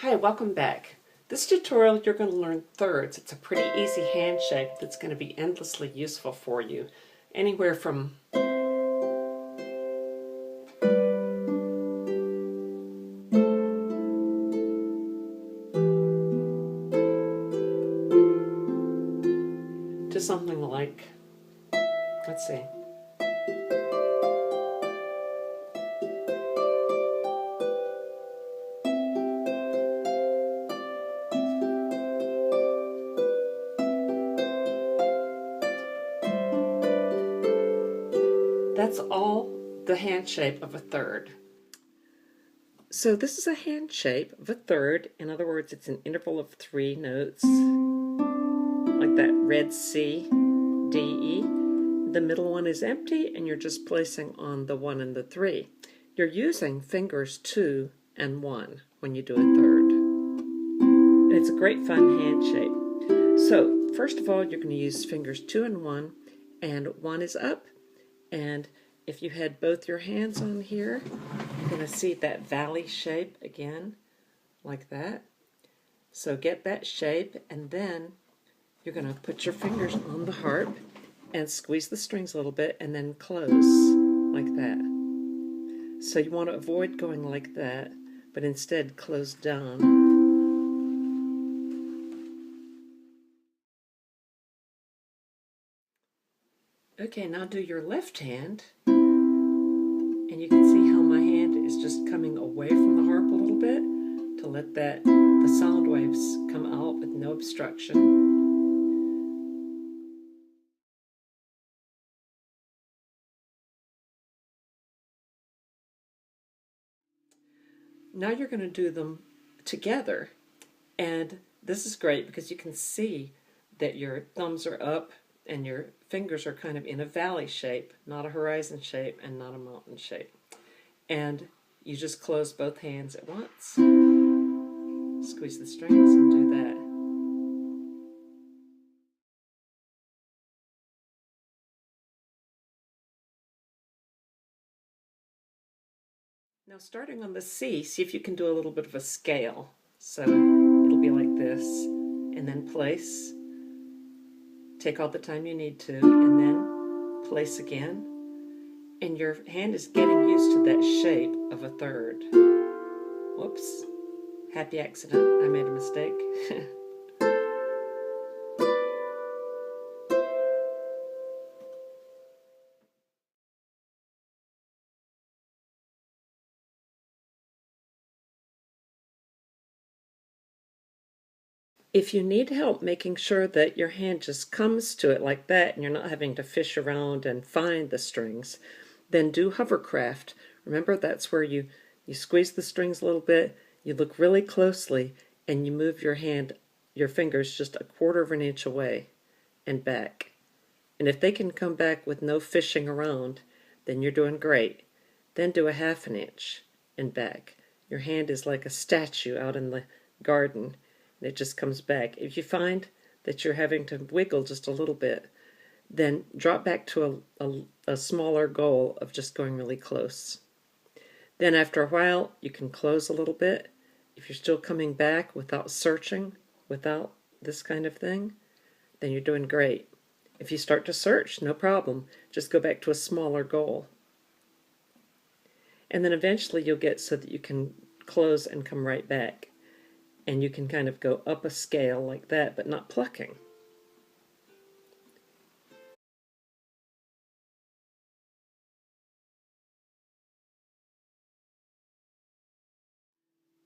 Hi, welcome back. This tutorial you're going to learn thirds. It's a pretty easy hand shape that's going to be endlessly useful for you. Anywhere from to something like, let's see. That's all the hand shape of a third. So this is a hand shape of a third. In other words, it's an interval of 3 notes, like that red C, D, E. The middle one is empty, and you're just placing on the 1 and the 3. You're using fingers 2 and 1 when you do a third. And it's a great fun hand shape. So first of all, you're going to use fingers 2 and 1, and 1 is up. And if you had both your hands on here, you're going to see that valley shape again, like that. So get that shape, and then you're going to put your fingers on the harp and squeeze the strings a little bit, and then close like that. So you want to avoid going like that, but instead close down. Okay, now do your left hand, and you can see how my hand is just coming away from the harp a little bit to let the sound waves come out with no obstruction. Now you're going to do them together, and this is great because you can see that your thumbs are up and your fingers are kind of in a valley shape, not a horizon shape and not a mountain shape. And you just close both hands at once, squeeze the strings, and do that. Now starting on the C, see if you can do a little bit of a scale. So it'll be like this, and then place. Take all the time you need to, and then place again. And your hand is getting used to that shape of a third. Whoops. Happy accident. I made a mistake. If you need help making sure that your hand just comes to it like that and you're not having to fish around and find the strings, then do Hovercraft. Remember, that's where you squeeze the strings a little bit, you look really closely, and you move your fingers just a quarter of an inch away and back. And if they can come back with no fishing around, then you're doing great. Then do a half an inch and back. Your hand is like a statue out in the garden. And it just comes back. If you find that you're having to wiggle just a little bit, then drop back to a smaller goal of just going really close. Then after a while, you can close a little bit. If you're still coming back without searching, without this kind of thing, then you're doing great. If you start to search, no problem. Just go back to a smaller goal. And then eventually you'll get so that you can close and come right back. And you can kind of go up a scale like that, but not plucking.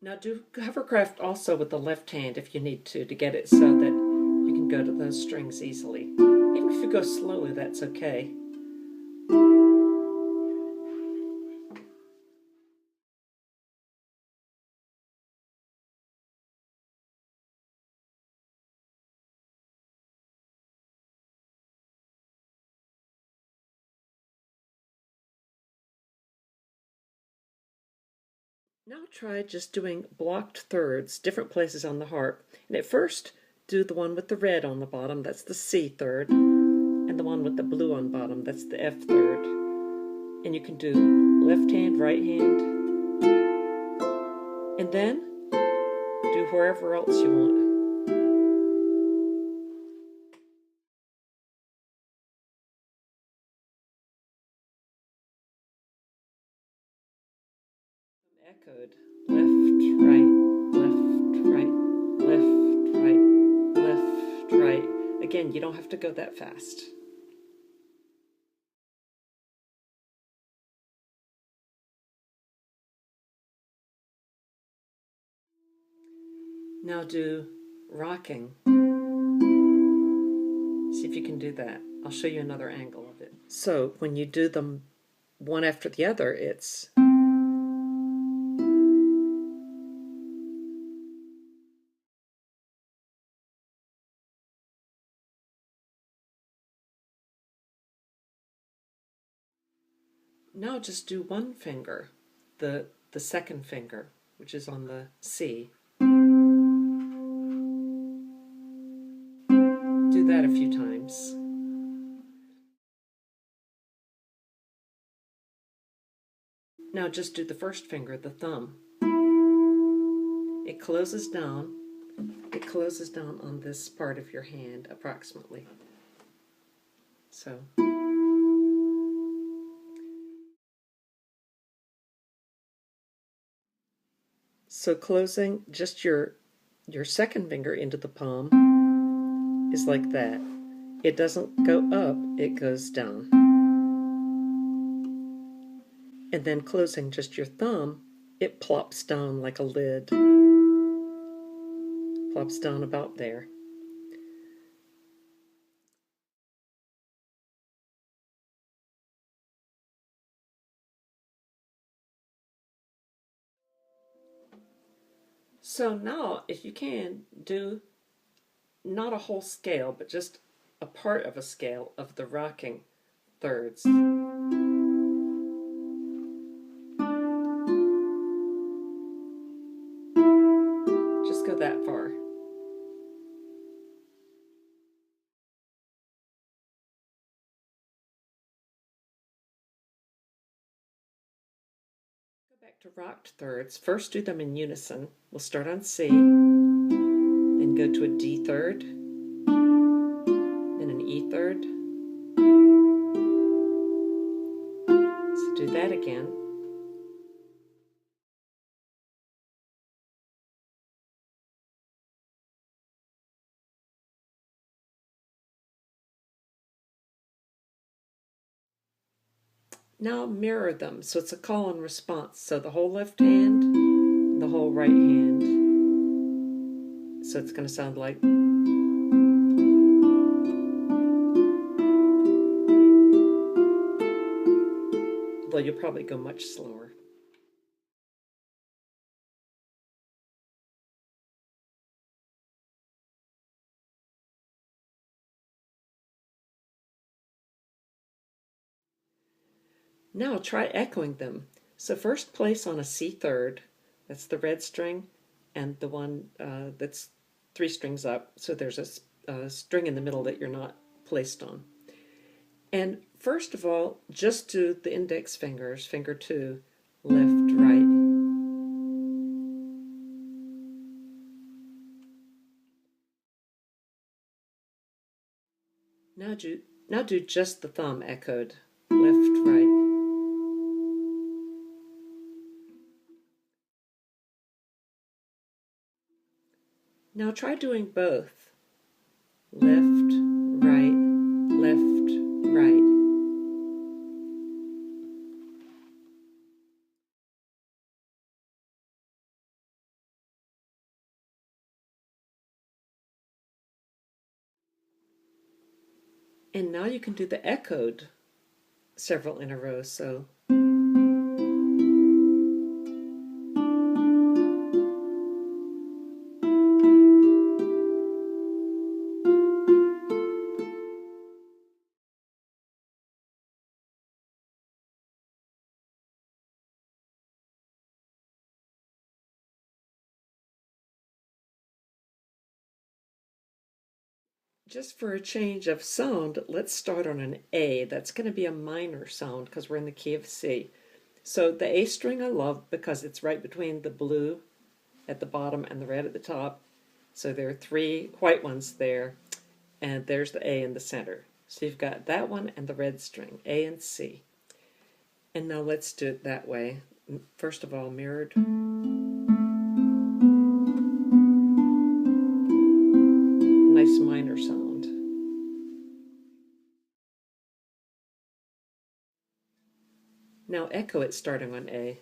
Now do Hovercraft also with the left hand if you need to get it so that you can go to those strings easily. Even if you go slowly, that's okay. Now try just doing blocked thirds, different places on the harp. And at first, do the one with the red on the bottom, that's the C third, and the one with the blue on bottom, that's the F third. And you can do left hand, right hand, and then do do wherever else you want. Echoed left, right, left, right, left, right, left, right. Again, you don't have to go that fast. Now do rocking. See if you can do that. I'll show you another angle of it. So when you do them one after the other, it's now just do one finger, the second finger, which is on the C. Do that a few times. Now just do the first finger, the thumb. It closes down on this part of your hand approximately. So closing just your second finger into the palm is like that. It doesn't go up, it goes down. And then closing just your thumb, it plops down like a lid. Plops down about there. So now, if you can, do not a whole scale, but just a part of a scale of the rocking thirds. Just go that far. Go back to rocked thirds. First do them in unison. We'll start on C, then go to a D third, then an E third. So do that again. Now mirror them, so it's a call and response. So the whole left hand, the whole right hand. So it's going to sound like. Well, you'll probably go much slower. Now try echoing them. So first place on a C third, that's the red string, and the one that's 3 strings up, so there's a string in the middle that you're not placed on. And first of all, just do the index fingers, finger 2, left, right. Now do just the thumb echoed, left, right. Now try doing both. Left, right, left, right. And now you can do the echoed several in a row, so. Just for a change of sound, let's start on an A. That's going to be a minor sound because we're in the key of C. So the A string I love because it's right between the blue at the bottom and the red at the top. So there are 3 white ones there, and there's the A in the center. So you've got that one and the red string, A and C. And now let's do it that way. First of all, mirrored. Nice minor sound. Now echo it starting on A.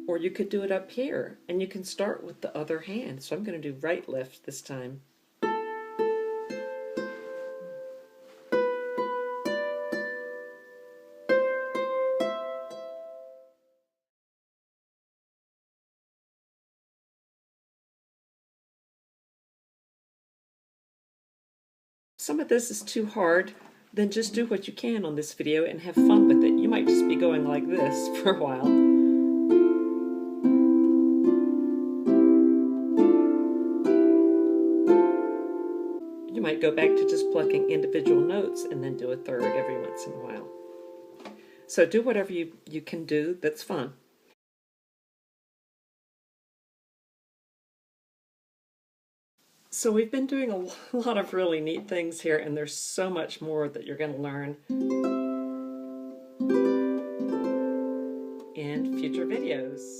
Or you could do it up here, and you can start with the other hand. So I'm going to do right left this time. Some of this is too hard, then just do what you can on this video and have fun with it. You might just be going like this for a while. You might go back to just plucking individual notes and then do a third every once in a while. So do whatever you can do that's fun. So we've been doing a lot of really neat things here, and there's so much more that you're going to learn in future videos.